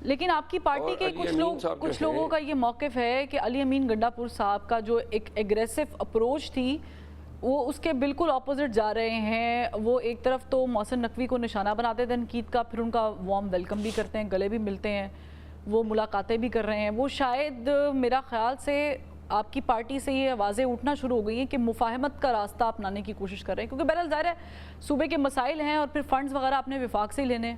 لیکن آپ کی پارٹی کے کچھ لوگوں کا یہ موقف ہے کہ علی امین گنڈاپور صاحب کا جو ایک ایگریسو اپروچ تھی وہ اس کے بالکل اپوزٹ جا رہے ہیں. وہ ایک طرف تو محسن نقوی کو نشانہ بناتے تھے تنقید کا, پھر ان کا وارم ویلکم بھی کرتے ہیں, گلے بھی ملتے ہیں, وہ ملاقاتیں بھی کر رہے ہیں. وہ شاید میرا خیال سے آپ کی پارٹی سے یہ آوازیں اٹھنا شروع ہو گئی ہیں کہ مفاہمت کا راستہ اپنانے کی کوشش کر رہے ہیں, کیونکہ بہرحال ظاہر ہے صوبے کے مسائل ہیں اور پھر فنڈز وغیرہ اپنے وفاق سے ہی لینے.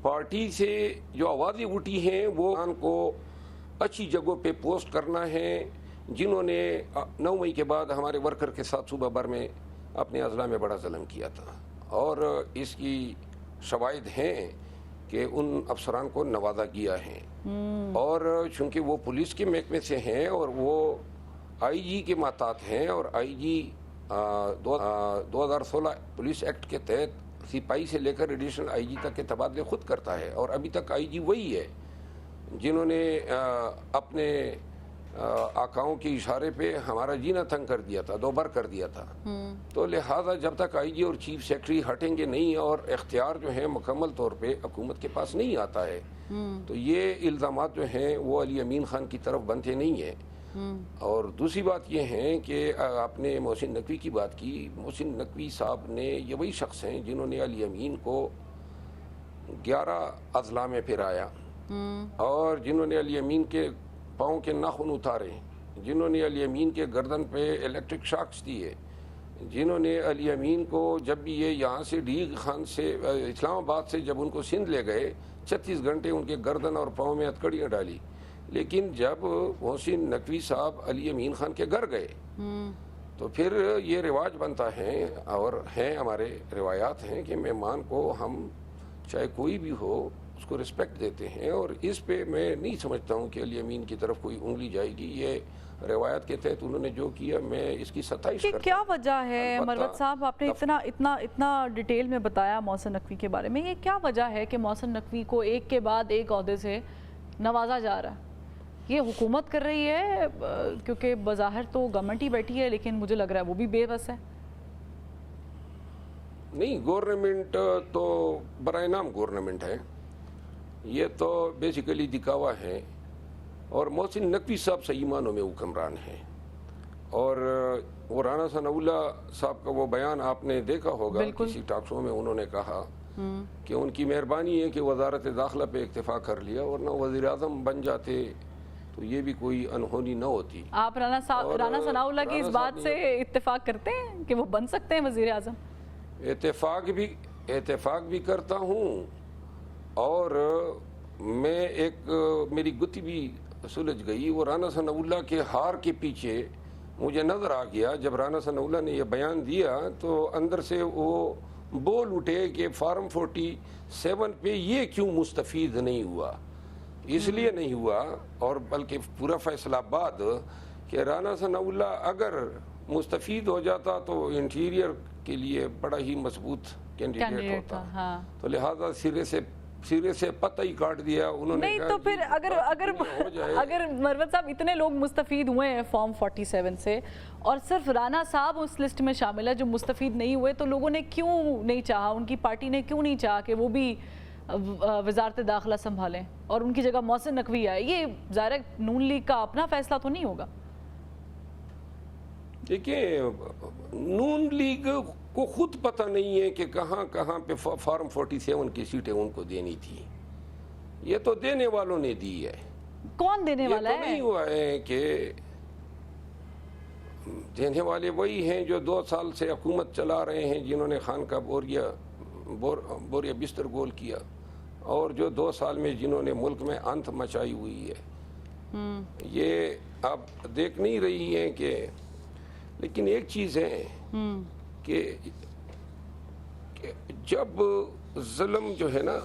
پارٹی سے جو آوازیں اٹھی ہیں وہ ان کو اچھی جگہوں پہ پوسٹ کرنا ہے. جنہوں نے 9 مئی کے بعد ہمارے ورکر کے ساتھ صوبہ بھر میں اپنے اضلاع میں بڑا ظلم کیا تھا, اور اس کی شواہد ہیں کہ ان افسران کو نوازا گیا ہے. اور چونکہ وہ پولیس کے محکمے سے ہیں اور وہ آئی جی کے محتاط ہیں, اور آئی جی 2016 پولیس ایکٹ کے تحت سپاہی سے لے کر ایڈیشنل آئی جی تک کے تبادلے خود کرتا ہے, اور ابھی تک آئی جی وہی ہے جنہوں نے اپنے آقاؤں کے اشارے پہ ہمارا جینا تنگ کر دیا تھا, 2 بار کر دیا تھا. تو لہٰذا جب تک آئی جی اور چیف سیکرٹری ہٹیں گے نہیں اور اختیار جو ہے مکمل طور پہ حکومت کے پاس نہیں آتا ہے, تو یہ الزامات جو ہیں وہ علی امین خان کی طرف بنتے نہیں ہیں. اور دوسری بات یہ ہے کہ آپ نے محسن نقوی کی بات کی. محسن نقوی صاحب نے یہ وہی شخص ہیں جنہوں نے علی امین کو 11 اضلاع میں پھرایا, اور جنہوں نے علی امین کے پاؤں کے ناخن اتارے, جنہوں نے علی امین کے گردن پہ الیکٹرک شاکس دیے, جنہوں نے علی امین کو جب بھی یہ یہاں سے ڈیگ خان سے اسلام آباد سے جب ان کو سندھ لے گئے 36 گھنٹے ان کے گردن اور پاؤں میں ہتھکڑیاں ڈالی. لیکن جب محسن نقوی صاحب علی امین خان کے گھر گئے تو پھر یہ رواج بنتا ہے, اور ہیں ہمارے روایات ہیں کہ مہمان کو ہم چاہے کوئی بھی ہو اس کو رسپیکٹ دیتے ہیں, اور اس پہ میں نہیں سمجھتا ہوں کہ علی امین کی طرف کوئی انگلی جائے گی. یہ روایت کے تحت انہوں نے جو کیا میں اس کی ستائش کرتا ہوں. کیا وجہ ہے مروت صاحب, آپ نے اتنا ڈیٹیل میں بتایا محسن نقوی کے بارے میں, یہ کیا وجہ ہے کہ محسن نقوی کو ایک کے بعد ایک عہدے سے نوازا جا رہا ہے؟ یہ حکومت کر رہی ہے کیونکہ بظاہر تو گورنمنٹ ہی بیٹھی ہے, لیکن مجھے لگ رہا ہے وہ بھی بے بس ہے. نہیں, گورنمنٹ تو برائے نام گورنمنٹ ہے, یہ تو بیسیکلی دکھاوا ہے. اور محسن نقوی صاحب صحیح معنوں میں حکمران ہیں, اور وہ رانا ثناء اللہ صاحب کا وہ بیان آپ نے دیکھا ہوگا کسی ٹاک شو میں, انہوں نے کہا کہ ان کی مہربانی ہے کہ وزارت داخلہ پہ اکتفا کر لیا, ورنہ وزیر اعظم بن جاتے تو یہ بھی کوئی انہونی نہ ہوتی. آپ رانا ثناء اللہ کی اس بات سے اتفاق کرتے ہیں کہ وہ بن سکتے ہیں وزیر اعظم؟ اتفاق بھی کرتا ہوں, اور میں ایک میری گتی بھی سلجھ گئی. وہ رانا ثناء اللہ کے ہار کے پیچھے مجھے نظر آ گیا جب رانا ثناء اللہ نے یہ بیان دیا تو اندر سے وہ بول اٹھے کہ فارم 47 پہ یہ کیوں مستفید نہیں ہوا. اس لیے نہیں ہوا, اور بلکہ پورا فیصلہ آباد کہ رانا ثناء اللہ اگر مستفید ہو جاتا تو انٹیریئر کے لیے بڑا ہی مضبوط کینڈیڈیٹ ہوتا, تو لہذا سرے سے پتہ ہی کاٹ دیا انہوں نے. نہیں تو پھر اگر مروت صاحب اتنے لوگ مستفید ہوئے ہیں فارم 47 سے, اور صرف رانا صاحب اس لسٹ میں شامل ہے جو مستفید نہیں ہوئے, تو لوگوں نے کیوں نہیں چاہا, ان کی پارٹی نے کیوں نہیں چاہا کہ وہ بھی وزارت داخلہ سنبھالیں اور ان کی جگہ محسن نقوی آئے؟ یہ ظاہر نون لیگ کا اپنا فیصلہ تو نہیں ہوگا. دیکھیں, نون لیگ کو خود پتہ نہیں ہے کہ کہاں کہاں پہ فارم 47 کی سیٹیں ان کو دینی تھی. یہ تو دینے والوں نے دی ہے. کون دینے والا ہے؟ یہ تو نہیں ہوا ہے کہ دینے والے وہی ہیں جو 2 سال سے حکومت چلا رہے ہیں, جنہوں نے خان کا بوریا بستر گول کیا, اور جو 2 سال میں جنہوں نے ملک میں انت مچائی ہوئی ہے. یہ آپ دیکھ نہیں رہی ہیں کہ, لیکن ایک چیز ہے کہ جب ظلم جو ہے نا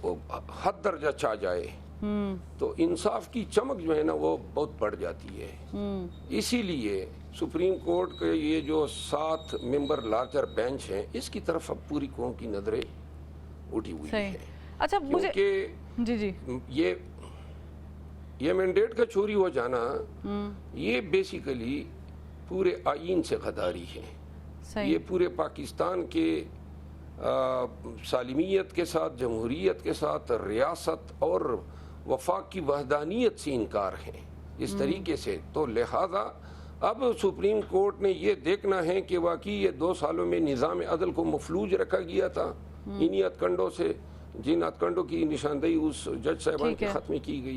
وہ حد درجہ چاہ جائے تو انصاف کی چمک جو ہے نا وہ بہت بڑھ جاتی ہے. اسی لیے سپریم کورٹ کے یہ جو 7 ممبر لارجر بینچ ہیں, اس کی طرف اب پوری قوم کی نظریں اٹھی ہوئی ہیں. اچھا, کیونکہ یہ مینڈیٹ کا چوری ہو جانا یہ بیسیکلی پورے آئین سے غداری ہے. یہ پورے پاکستان کے سالمیت کے ساتھ، جمہوریت کے ساتھ، ریاست اور وفاق کی وحدانیت سے انکار ہے اس طریقے سے. تو لہذا اب سپریم کورٹ نے یہ دیکھنا ہے کہ واقعی یہ 2 سالوں میں نظام عدل کو مفلوج رکھا گیا تھا انہی ہتھ کنڈوں سے، جن ہتھ کنڈوں کی نشاندہی اس جج صاحبان کے خط میں کی گئی.